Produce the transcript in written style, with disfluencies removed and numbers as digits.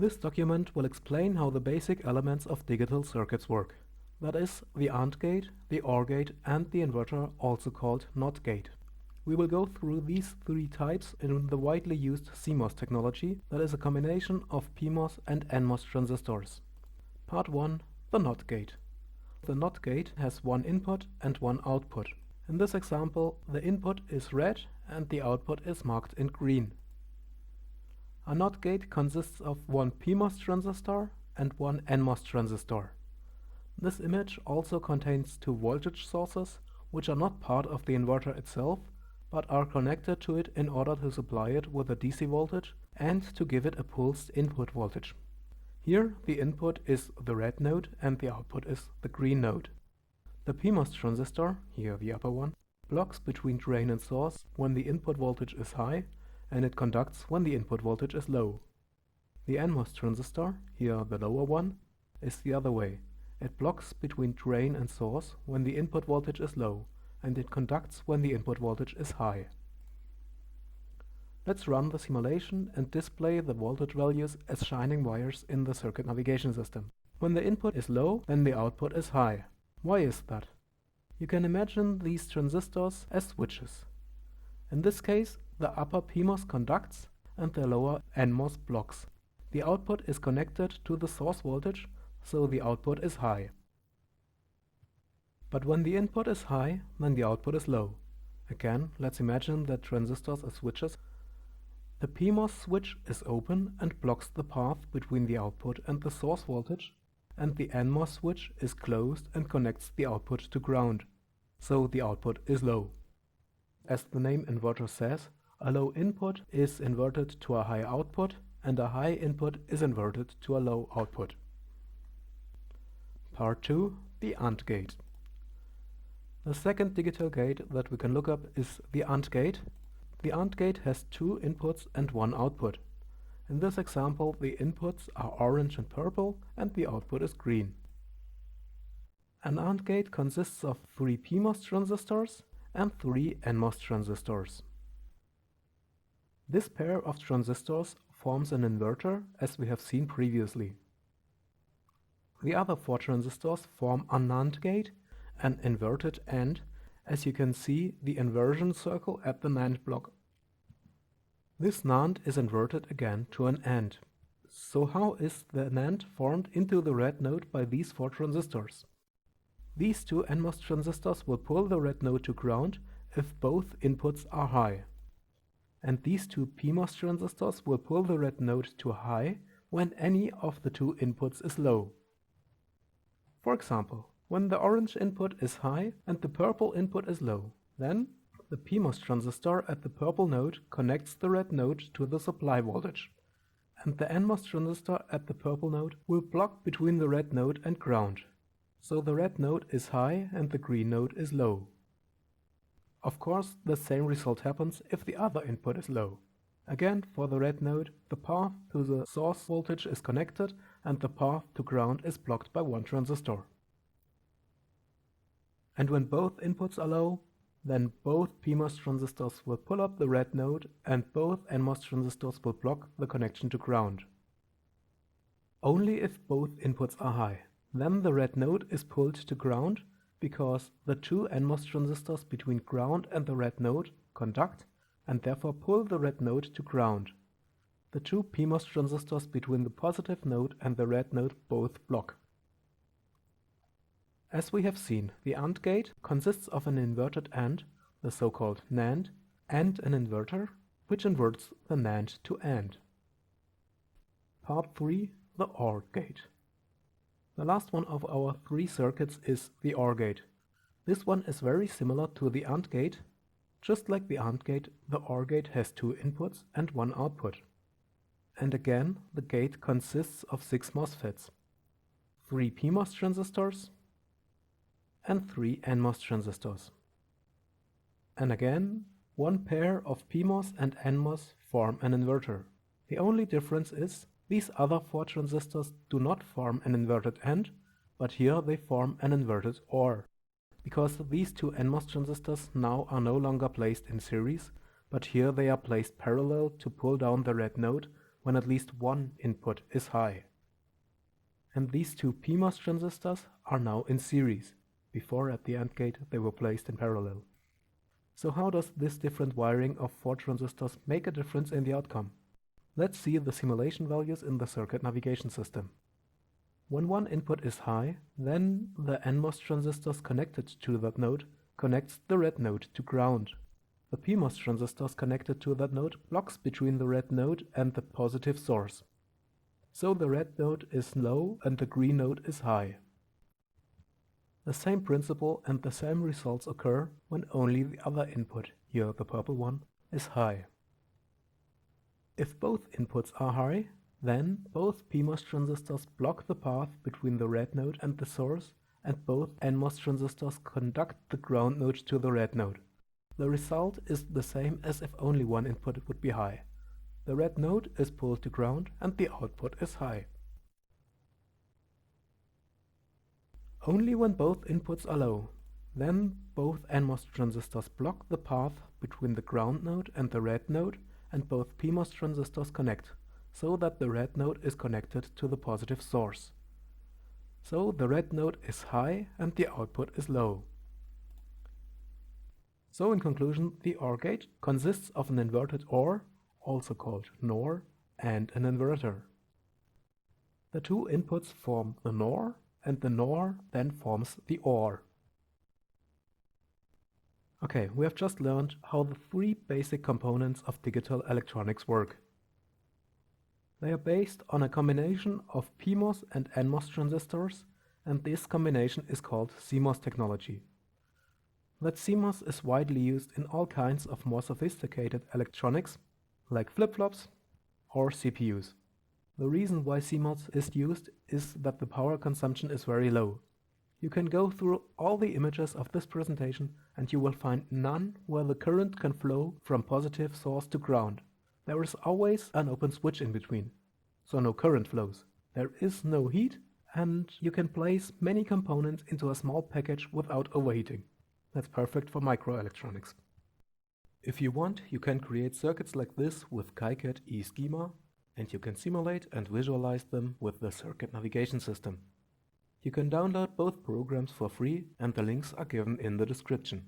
This document will explain how the basic elements of digital circuits work. That is, the AND gate, the OR gate, and the inverter, also called NOT gate. We will go through these three types in the widely used CMOS technology, that is a combination of PMOS and NMOS transistors. Part 1. The NOT gate. The NOT gate has one input and one output. In this example, the input is red and the output is marked in green. A NOT gate consists of one PMOS transistor and one NMOS transistor. This image also contains two voltage sources, which are not part of the inverter itself, but are connected to it in order to supply it with a DC voltage and to give it a pulsed input voltage. Here the input is the red node and the output is the green node. The PMOS transistor, here the upper one, blocks between drain and source when the input voltage is high, and it conducts when the input voltage is low. The NMOS transistor, here the lower one, is the other way. It blocks between drain and source when the input voltage is low, and it conducts when the input voltage is high. Let's run the simulation and display the voltage values as shining wires in the circuit navigation system. When the input is low, then the output is high. Why is that? You can imagine these transistors as switches. In this case, the upper PMOS conducts and the lower NMOS blocks. The output is connected to the source voltage, so the output is high. But when the input is high, then the output is low. Again, let's imagine that transistors are switches. The PMOS switch is open and blocks the path between the output and the source voltage, and the NMOS switch is closed and connects the output to ground, so the output is low. As the name inverter says, a low input is inverted to a high output, and a high input is inverted to a low output. Part 2. The AND gate. The second digital gate that we can look up is the AND gate. The AND gate has two inputs and one output. In this example, the inputs are orange and purple, and the output is green. An AND gate consists of three PMOS transistors and three NMOS transistors. This pair of transistors forms an inverter, as we have seen previously. The other four transistors form a NAND gate, an inverted AND, as you can see the inversion circle at the NAND block. This NAND is inverted again to an AND. So how is the NAND formed into the red node by these four transistors? These two NMOS transistors will pull the red node to ground if both inputs are high. And these two PMOS transistors will pull the red node to high when any of the two inputs is low. For example, when the orange input is high and the purple input is low, then the PMOS transistor at the purple node connects the red node to the supply voltage, and the NMOS transistor at the purple node will block between the red node and ground, so the red node is high and the green node is low. Of course, the same result happens if the other input is low. Again, for the red node, the path to the source voltage is connected and the path to ground is blocked by one transistor. And when both inputs are low, then both PMOS transistors will pull up the red node and both NMOS transistors will block the connection to ground. Only if both inputs are high. Then the red node is pulled to ground because the two NMOS transistors between ground and the red node conduct and therefore pull the red node to ground. The two PMOS transistors between the positive node and the red node both block. As we have seen, the AND gate consists of an inverted AND, the so-called NAND, and an inverter, which inverts the NAND to AND. Part 3. The OR gate. The last one of our three circuits is the OR gate. This one is very similar to the AND gate. Just like the AND gate, the OR gate has two inputs and one output. And again, the gate consists of 6 MOSFETs, 3 PMOS transistors, and 3 NMOS transistors. And again, one pair of PMOS and NMOS form an inverter. The only difference is these other 4 transistors do not form an inverted AND, but here they form an inverted OR. Because these 2 NMOS transistors now are no longer placed in series, but here they are placed parallel to pull down the red node when at least one input is high. And these two PMOS transistors are now in series. Before, at the AND gate, they were placed in parallel. So how does this different wiring of 4 transistors make a difference in the outcome? Let's see the simulation values in the circuit navigation system. When one input is high, then the NMOS transistors connected to that node connects the red node to ground. The PMOS transistors connected to that node blocks between the red node and the positive source. So the red node is low and the green node is high. The same principle and the same results occur when only the other input, here the purple one, is high. If both inputs are high, then both PMOS transistors block the path between the red node and the source, and both NMOS transistors conduct the ground node to the red node. The result is the same as if only one input would be high. The red node is pulled to ground and the output is high. Only when both inputs are low, then both NMOS transistors block the path between the ground node and the red node, and both PMOS transistors connect, so that the red node is connected to the positive source. So the red node is high and the output is low. So in conclusion, the OR gate consists of an inverted OR, also called NOR, and an inverter. The two inputs form the NOR, and the NOR then forms the OR. Okay, we have just learned how the 3 basic components of digital electronics work. They are based on a combination of PMOS and NMOS transistors, and this combination is called CMOS technology. That CMOS is widely used in all kinds of more sophisticated electronics, like flip-flops or CPUs. The reason why CMOS is used is that the power consumption is very low. You can go through all the images of this presentation and you will find none where the current can flow from positive source to ground. There is always an open switch in between, so no current flows. There is no heat and you can place many components into a small package without overheating. That's perfect for microelectronics. If you want, you can create circuits like this with KiCad eSchema, and you can simulate and visualize them with the circuit navigation system. You can download both programs for free and the links are given in the description.